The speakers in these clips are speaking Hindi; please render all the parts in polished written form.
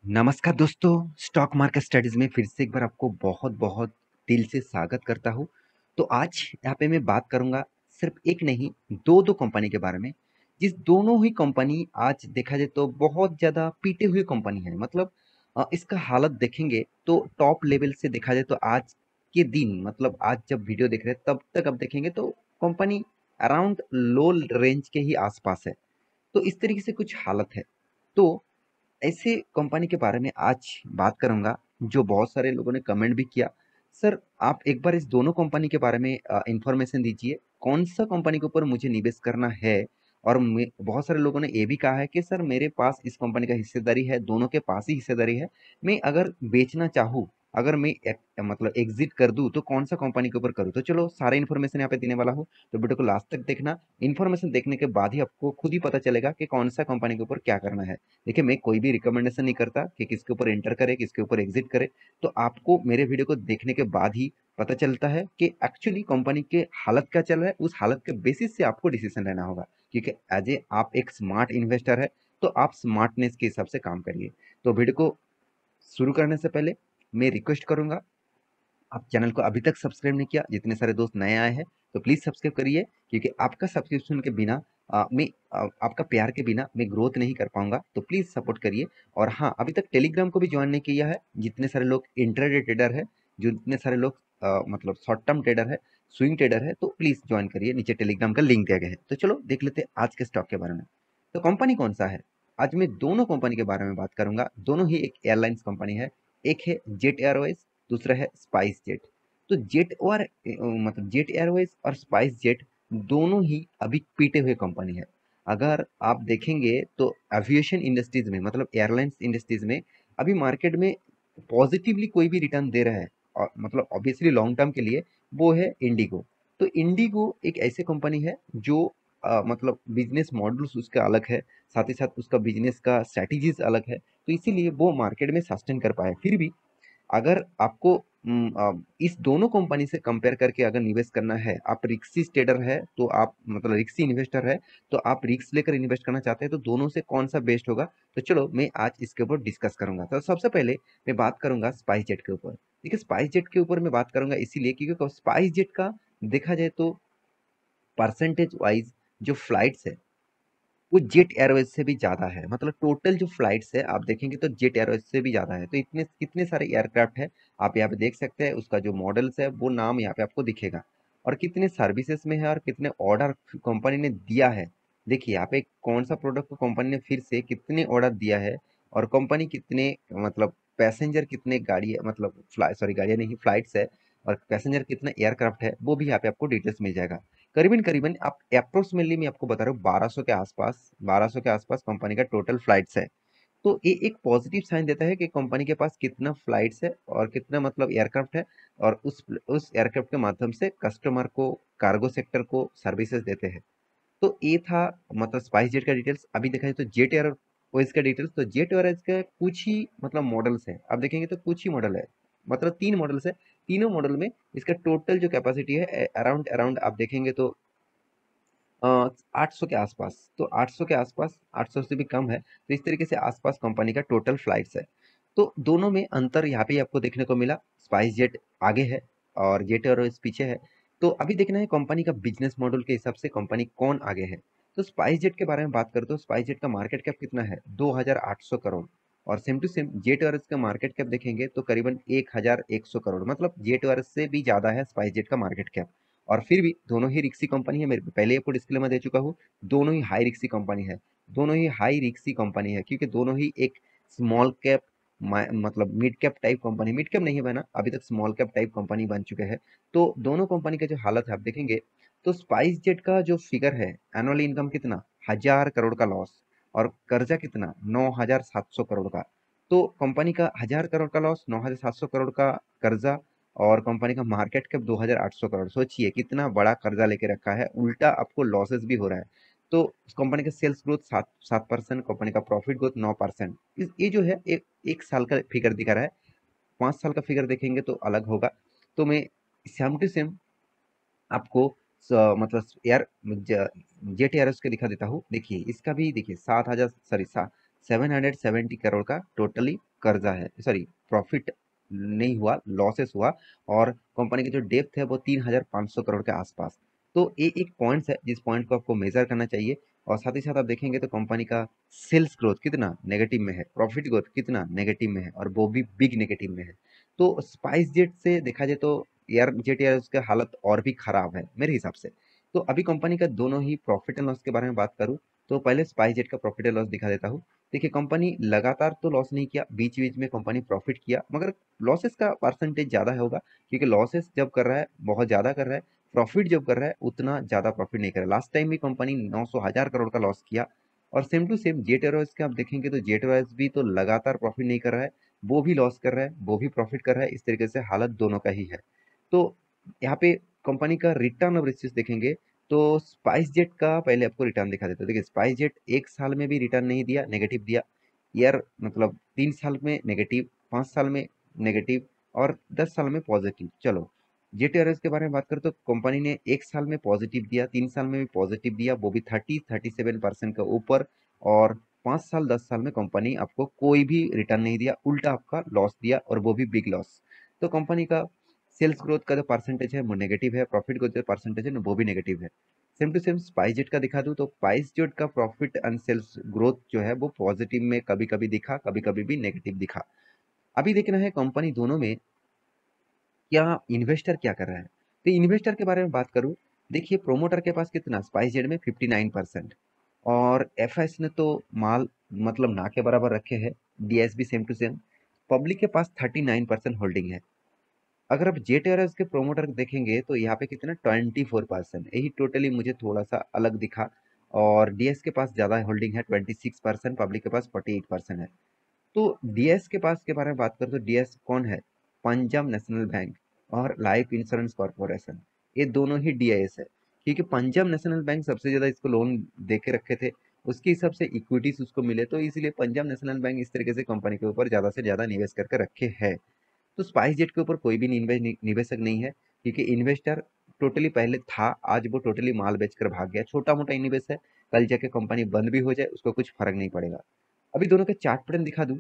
नमस्कार दोस्तों, स्टॉक मार्केट स्टडीज़ में फिर से एक बार आपको बहुत-बहुत दिल से स्वागत करता हूँ। तो आज यहाँ पे मैं बात करूँगा सिर्फ़ एक नहीं 2-2 कंपनी के बारे में, जिस दोनों ही कंपनी आज देखा जाए तो बहुत ज़्यादा पीटे हुए कंपनी है। मतलब इसका हालत देखेंगे तो टॉप लेवल से देखा जाए तो आज के दिन मतलब आज जब वीडियो देख रहे हैं तब तक अब देखेंगे तो कंपनी अराउंड लो रेंज के ही आस-पास है। तो इस तरीके से कुछ हालत है। तो ऐसे कंपनी के बारे में आज बात करूंगा जो बहुत सारे लोगों ने कमेंट भी किया। सर आप एक बार इस दोनों कंपनी के बारे में इंफॉर्मेशन दीजिए, कौन सा कंपनी के ऊपर मुझे निवेश करना है। और बहुत सारे लोगों ने ये भी कहा है कि सर मेरे पास इस कंपनी का हिस्सेदारी है, दोनों के पास ही हिस्सेदारी है, मैं अगर बेचना चाहूँ, अगर मैं मतलब एग्जिट कर दूं तो कौन सा कंपनी के ऊपर करूँ। तो चलो सारे इन्फॉर्मेशन यहाँ पे देने वाला हूँ, तो वीडियो को लास्ट तक देखना। इन्फॉर्मेशन देखने के बाद ही आपको खुद ही पता चलेगा कि कौन सा कंपनी के ऊपर क्या करना है। देखिए मैं कोई भी रिकमेंडेशन नहीं करता कि किसके ऊपर एंटर करे किसके ऊपर एग्जिट करे। तो आपको मेरे वीडियो को देखने के बाद ही पता चलता है कि एक्चुअली कंपनी के हालत क्या चल रहा है, उस हालत के बेसिस से आपको डिसीजन लेना होगा। क्योंकि एज ए आप एक स्मार्ट इन्वेस्टर है तो आप स्मार्टनेस के हिसाब से काम करिए। तो वीडियो को शुरू करने से पहले मैं रिक्वेस्ट करूंगा, आप चैनल को अभी तक सब्सक्राइब नहीं किया, जितने सारे दोस्त नए आए हैं तो प्लीज़ सब्सक्राइब करिए। क्योंकि आपका सब्सक्रिप्शन के बिना आपका प्यार के बिना मैं ग्रोथ नहीं कर पाऊंगा, तो प्लीज़ सपोर्ट करिए। और हाँ, अभी तक टेलीग्राम को भी ज्वाइन नहीं किया है, जितने सारे लोग इंट्राडे ट्रेडर है, जो जितने सारे लोग मतलब शॉर्ट टर्म ट्रेडर है, स्विंग ट्रेडर है, तो प्लीज़ ज्वाइन करिए, नीचे टेलीग्राम का लिंक दिया गया है। तो चलो देख लेते हैं आज के स्टॉक के बारे में। तो कंपनी कौन सा है, आज मैं दोनों कंपनी के बारे में बात करूंगा। दोनों ही एक एयरलाइंस कंपनी है, एक है जेट एयरवेज, दूसरा है स्पाइस जेट। तो जेट और मतलब जेट एयरवेज और स्पाइस जेट दोनों ही अभी पीटे हुए कंपनी है। अगर आप देखेंगे तो एविएशन इंडस्ट्रीज में मतलब एयरलाइंस इंडस्ट्रीज में अभी मार्केट में पॉजिटिवली कोई भी रिटर्न दे रहा है, और मतलब ऑब्वियसली लॉन्ग टर्म के लिए, वो है इंडिगो। तो इंडिगो एक ऐसी कंपनी है जो मतलब बिजनेस मॉडल्स उसका अलग है, साथ ही साथ उसका बिजनेस का स्ट्रैटेजीज अलग है, तो इसीलिए वो मार्केट में सस्टेन कर पाया। फिर भी अगर आपको इस दोनों कंपनी से कंपेयर करके अगर निवेश करना है, आप रिक्सी ट्रेडर है तो आप मतलब रिक्सी इन्वेस्टर है, तो आप रिस्क लेकर इन्वेस्ट करना चाहते हैं, तो दोनों से कौन सा बेस्ट होगा। तो चलो मैं आज इसके ऊपर डिस्कस करूंगा। तो सबसे पहले मैं बात करूंगा स्पाइस जेट के ऊपर। देखिए स्पाइस जेट के ऊपर मैं बात करूंगा इसीलिए क्योंकि स्पाइस जेट का देखा जाए तो परसेंटेज वाइज जो फ्लाइट्स है वो जेट एयरवेज से भी ज़्यादा है। मतलब टोटल जो फ्लाइट्स है आप देखेंगे तो जेट एयरवेज से भी ज़्यादा है। तो इतने कितने सारे एयरक्राफ्ट है आप यहाँ पे देख सकते हैं, उसका जो मॉडल्स है वो नाम यहाँ पे आपको दिखेगा, और कितने सर्विसेज में है और कितने ऑर्डर कंपनी ने दिया है। देखिए यहाँ पे कौन सा प्रोडक्ट को कंपनी ने फिर से कितने ऑर्डर दिया है, और कंपनी कितने मतलब पैसेंजर कितने गाड़ी है, मतलब फ्लाई सॉरी गाड़ियाँ नहीं फ्लाइट्स है, और पैसेंजर कितने एयरक्राफ्ट है वो भी यहाँ पे आपको डिटेल्स मिल जाएगा। करीबन करीबन आप अप्रोक्सीमेटली मैं आपको बता रहा हूँ 1200 के आसपास कंपनी का टोटल फ्लाइट्स है। तो ये एक पॉजिटिव साइन देता है कि कंपनी के पास कितना फ्लाइट्स है और कितना मतलब एयरक्राफ्ट है, और उस एयरक्राफ्ट के माध्यम से कस्टमर को कार्गो सेक्टर को सर्विसेज देते हैं। तो ये था मतलब स्पाइस जेट का डिटेल्स। अभी देखा जाए तो जेट एयरवेज का डिटेल्स, तो जेट एयरवेज का कुछ ही मतलब मॉडल्स है, आप देखेंगे तो कुछ ही मॉडल है, मतलब 3 मॉडल्स है। तीनों मॉडल में इसका टोटल जो कैपेसिटी है अराउंड अराउंड आप देखेंगे तो 800 के आसपास, तो 800 के आसपास, 800 से भी कम है। तो इस तरीके से आसपास कंपनी का टोटल फ्लाइट्स है। तो दोनों में अंतर यहाँ पे आपको देखने को मिला, स्पाइस जेट आगे है और जेट एयरवेज पीछे है। तो अभी देखना है कंपनी का बिजनेस मॉडल के हिसाब से कंपनी कौन आगे है। तो स्पाइस जेट के बारे में बात करते हो, स्पाइस जेट का मार्केट कैप कितना है, 2800 करोड़। और same to same Jet Airways का मार्केट कैप देखेंगे तो करीबन 1100 करोड़, मतलब जेट एयरवेज से भी ज्यादा है स्पाइस जेट का मार्केट कैप। और फिर भी दोनों ही रिक्सी कंपनी है, मेरे पहले आपको डिस्क्लेमर दे चुका हूँ, दोनों ही हाई रिक्सी कंपनी है। दोनों ही हाई रिक्सी कंपनी है क्योंकि दोनों ही एक स्मॉल कैप मतलब mid cap type company, mid cap नहीं बना अभी तक, स्मॉल कैप टाइप कंपनी बन चुके हैं। तो दोनों कंपनी का जो हालत है आप देखेंगे तो स्पाइस जेट का जो फिगर है, एनुअल इनकम कितना, 1000 करोड़ का लॉस, और कर्जा कितना, 9700 करोड़ का। तो कंपनी का 1000 करोड़ का लॉस, 9700 करोड़ का कर्जा, और कंपनी का मार्केट कैप 2800 करोड़। सोचिए कितना बड़ा कर्जा लेके रखा है, उल्टा आपको लॉसेस भी हो रहा है। तो कंपनी का सेल्स ग्रोथ 7% कंपनी का प्रॉफिट ग्रोथ 9%। ये जो है एक साल का फिगर दिखा रहा है, 5 साल का फिगर देखेंगे तो अलग होगा। तो मैं सेम टू सेम आपको मतलब एयर जेट एयरवेज के दिखा देता हूँ। देखिए इसका भी देखिए 7000 सॉरी 770 करोड़ का टोटली कर्जा है, सॉरी प्रॉफिट नहीं हुआ, लॉसेस हुआ। और कंपनी की जो डेप्थ है वो 3,500 करोड़ के आसपास। तो ये एक पॉइंट्स है जिस पॉइंट को आपको मेजर करना चाहिए। और साथ ही साथ आप देखेंगे तो कंपनी का सेल्स ग्रोथ कितना नेगेटिव में है, प्रॉफिट ग्रोथ कितना नेगेटिव में है, और वो भी बिग नेगेटिव में है। तो स्पाइस जेट से देखा जाए तो यार जेट एयरवेज का हालत और भी खराब है मेरे हिसाब से। तो अभी कंपनी का दोनों ही प्रॉफिट एंड लॉस के बारे में बात करूं तो पहले स्पाइस जेट का प्रॉफिट एंड लॉस दिखा देता हूं। देखिए कंपनी लगातार तो लॉस नहीं किया, बीच बीच में कंपनी प्रॉफिट किया, मगर लॉसेस का परसेंटेज ज़्यादा होगा, क्योंकि लॉसेस जब कर रहा है बहुत ज़्यादा कर रहा है, प्रॉफिट जब कर रहा है उतना ज़्यादा प्रॉफिट नहीं कर रहा है। लास्ट टाइम भी कंपनी 900,000 करोड़ का लॉस किया। और same to same Jet Airways के आप देखेंगे तो जेट एयरवेज भी तो लगातार प्रॉफिट नहीं कर रहा है, वो भी लॉस कर रहा है, वो भी प्रॉफिट कर रहा है। इस तरीके से हालत दोनों का ही है। तो यहाँ पे कंपनी का रिटर्न ऑफ रिसीव्स देखेंगे तो स्पाइस जेट का पहले आपको रिटर्न दिखा देता है। देखिए स्पाइस जेट एक साल में भी रिटर्न नहीं दिया, नेगेटिव दिया। ईयर मतलब 3 साल में नेगेटिव, 5 साल में नेगेटिव, और 10 साल में पॉजिटिव। चलो जेट एयरवेज के बारे में बात करें तो कंपनी ने एक साल में पॉजिटिव दिया, 3 साल में भी पॉजिटिव दिया, वो भी 37% का ऊपर। और 5 साल 10 साल में कंपनी आपको कोई भी रिटर्न नहीं दिया, उल्टा आपका लॉस दिया, और वो भी बिग लॉस। तो कंपनी का सेल्स ग्रोथ का जो परसेंटेज है वो नेगेटिव है, प्रॉफिट ग्रोथ जो परसेंटेज है ना वो भी नेगेटिव है। Same to same SpiceJet का दिखा दूं तो स्पाइस जेट का प्रॉफिट एंड सेल्स ग्रोथ जो है वो पॉजिटिव में कभी कभी दिखा, कभी कभी भी नेगेटिव दिखा। अभी देखना है कंपनी दोनों में क्या इन्वेस्टर क्या कर रहा है। तो इन्वेस्टर के बारे में बात करूं, देखिए प्रोमोटर के पास कितना स्पाइस जेट में 59%, और एफ ने तो माल मतलब ना के बराबर रखे हैं। डीएस भी सेम टू सेम। पब्लिक के पास 39% होल्डिंग है। अगर आप जेट एयरवेज के प्रोमोटर देखेंगे तो यहाँ पे कितना 24%, यही टोटली मुझे थोड़ा सा अलग दिखा। और डीएस के पास ज़्यादा होल्डिंग है 26%, पब्लिक के पास 48% है। तो डीएस के पास के बारे में बात करें तो डीएस कौन है, पंजाब नेशनल बैंक और लाइफ इंश्योरेंस कॉर्पोरेशन, ये दोनों ही डीआईएस है। क्योंकि पंजाब नेशनल बैंक सबसे ज़्यादा इसको लोन दे के रखे थे, उसके हिसाब से इक्विटीज उसको मिले, तो इसलिए पंजाब नेशनल बैंक इस तरीके से कंपनी के ऊपर ज़्यादा से ज़्यादा निवेश करके रखे है। तो स्पाइस जेट के ऊपर कोई भी निवेशक नहीं है, क्योंकि इन्वेस्टर टोटली पहले था, आज वो टोटली माल बेचकर भाग गया। छोटा मोटा इन्वेस्ट है, कल जाके कंपनी बंद भी हो जाए उसको कुछ फर्क नहीं पड़ेगा। अभी दोनों के चार्ट पैटर्न दिखा दूं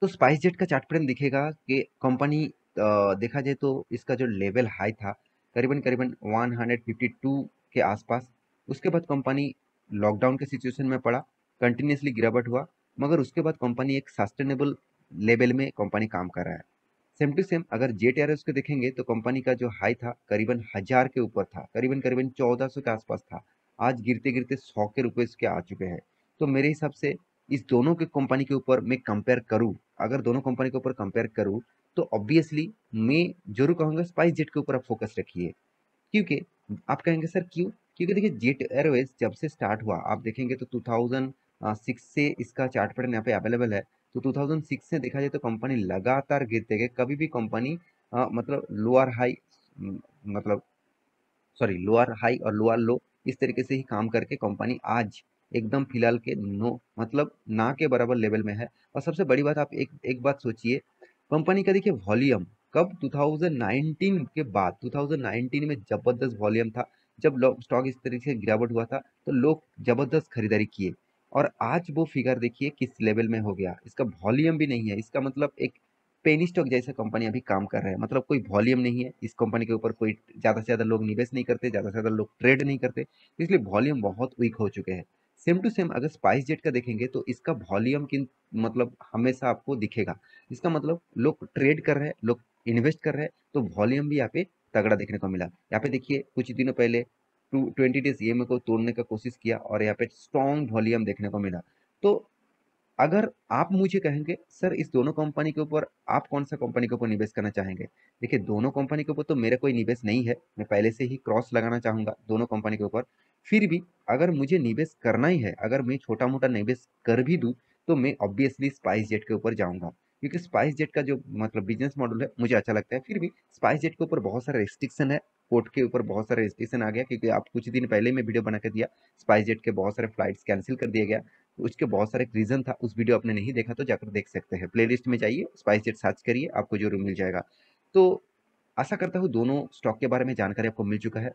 तो स्पाइस जेट का चार्ट पैटर्न दिखेगा कि कंपनी देखा जाए तो इसका जो लेवल हाई था करीबन करीबन 152 के आसपास। उसके बाद कंपनी लॉकडाउन के सिचुएशन में पड़ा, कंटिन्यूसली गिरावट हुआ, मगर उसके बाद कंपनी एक सस्टेनेबल लेवल में कंपनी काम कर रहा है। सेम टू सेम अगर जेट एयरवेज को देखेंगे तो कंपनी का जो हाई था करीबन 1,000 के ऊपर था, करीबन करीबन 1,400 के आसपास था। आज गिरते गिरते 100 के रुपए इसके आ चुके हैं। तो मेरे हिसाब से इस दोनों के कंपनी के ऊपर मैं कंपेयर करूं, अगर दोनों कंपनी के ऊपर कंपेयर करूं तो ऑब्वियसली मैं जरूर कहूंगा स्पाइस जेट के ऊपर आप फोकस रखिए। क्योंकि आप कहेंगे सर क्यों, क्योंकि देखिए जेट एयरवेज जब से स्टार्ट हुआ आप देखेंगे तो 2006 से इसका चार्ट पैटर्न यहाँ पे अवेलेबल है। तो 2006 से देखा जाए तो कंपनी लगातार गिरते गए, कभी भी कंपनी मतलब लोअर हाई, मतलब सॉरी लोअर हाई और लोअर लो, इस तरीके से ही काम करके कंपनी आज एकदम फिलहाल के नो मतलब ना के बराबर लेवल में है। और सबसे बड़ी बात आप एक एक बात सोचिए, कंपनी का देखिए वॉल्यूम कब 2019 के बाद, 2019 में जबरदस्त वॉल्यूम था, जब स्टॉक इस तरीके से गिरावट हुआ था तो लोग जबरदस्त खरीदारी किए। और आज वो फिगर देखिए किस लेवल में हो गया, इसका वॉल्यूम भी नहीं है, इसका मतलब एक पेनी स्टॉक जैसा कंपनी अभी काम कर रहा है, मतलब कोई वॉल्यूम नहीं है इस कंपनी के ऊपर, कोई ज़्यादा से ज़्यादा लोग निवेश नहीं करते, ज़्यादा से ज़्यादा लोग ट्रेड नहीं करते, इसलिए वॉल्यूम बहुत वीक हो चुके हैं। सेम टू सेम अगर स्पाइस जेट का देखेंगे तो इसका वॉल्यूम किन मतलब हमेशा आपको दिखेगा, इसका मतलब लोग ट्रेड कर रहे हैं, लोग इन्वेस्ट कर रहे हैं, तो वॉल्यूम भी यहाँ पे तगड़ा देखने को मिला। यहाँ पे देखिए कुछ दिनों पहले 20 डेज ईएमए को तोड़ने का कोशिश किया और यहाँ पे स्ट्रॉन्ग वॉल्यूम देखने को मिला। तो अगर आप मुझे कहेंगे सर इस दोनों कंपनी के ऊपर आप कौन सा कंपनी के ऊपर निवेश करना चाहेंगे, देखिए दोनों कंपनी के ऊपर तो मेरा कोई निवेश नहीं है, मैं पहले से ही क्रॉस लगाना चाहूंगा दोनों कंपनी के ऊपर। फिर भी अगर मुझे निवेश करना ही है, अगर मैं छोटा मोटा निवेश कर भी दूं तो मैं ऑब्वियसली स्पाइस जेट के ऊपर जाऊंगा, क्योंकि स्पाइस जेट का जो मतलब बिजनेस मॉडल है मुझे अच्छा लगता है। फिर भी स्पाइस जेट के ऊपर बहुत सारे रेस्ट्रिक्शन है, कोर्ट के ऊपर बहुत सारे रेस्ट्रिक्शन आ गया, क्योंकि आप कुछ दिन पहले मैं वीडियो बना के दिया, स्पाइस जेट के बहुत सारे फ्लाइट्स कैंसिल कर दिया गया, उसके बहुत सारे रीजन था, उस वीडियो आपने नहीं देखा तो जाकर देख सकते हैं, प्लेलिस्ट में जाइए स्पाइस जेट सर्च करिए आपको जरूर मिल जाएगा। तो आशा करता हूँ दोनों स्टॉक के बारे में जानकारी आपको मिल चुका है।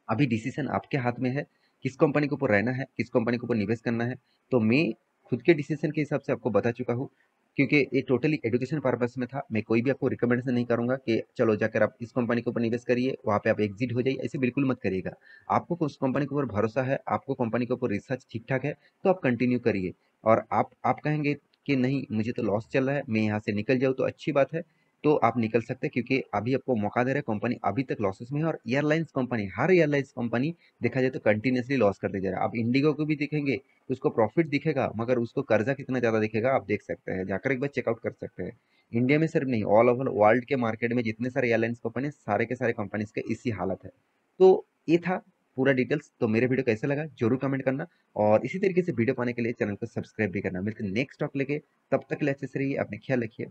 अभी डिसीजन आपके हाथ में है, किस कंपनी के ऊपर रहना है, किस कंपनी के ऊपर निवेश करना है। तो मैं खुद के डिसीजन के हिसाब से आपको बता चुका हूँ, क्योंकि ये टोटली एजुकेशन पर्पस में था। मैं कोई भी आपको रिकमेंडेशन नहीं करूंगा कि चलो जाकर आप इस कंपनी के ऊपर निवेश करिए, वहाँ पे आप एग्जिट हो जाइए, ऐसे बिल्कुल मत करिएगा। आपको उस कंपनी के ऊपर भरोसा है, आपको कंपनी के ऊपर रिसर्च ठीक ठाक है, तो आप कंटिन्यू करिए। और आप कहेंगे कि नहीं मुझे तो लॉस चल रहा है, मैं यहाँ से निकल जाऊँ, तो अच्छी बात है। तो आप निकल सकते हैं, क्योंकि अभी आपको मौका दे रहा है, कंपनी अभी तक लॉसेस में है। और एयरलाइंस कंपनी, हर एयरलाइंस कंपनी देखा जाए तो कंटिन्यूसली लॉस करते जा रहा है। आप इंडिगो को भी देखेंगे तो उसको प्रॉफिट दिखेगा, मगर उसको कर्जा कितना ज्यादा दिखेगा आप देख सकते हैं, जाकर एक बार चेकआउट कर सकते हैं। इंडिया में सिर्फ नहीं, ऑल ओवर वर्ल्ड के मार्केट में जितने सारे एयरलाइंस कंपनी, सारे के सारे कंपनीज के इसी हालत है। तो ये था पूरा डिटेल्स। तो मेरे वीडियो कैसा लगा जरूर कमेंट करना, और इसी तरीके से वीडियो पाने के लिए चैनल को सब्सक्राइब भी करना। मिलते हैं नेक्स्ट टॉक लेके, तब तक के लिए अच्छे से रहिए, अपने ख्याल रखिए।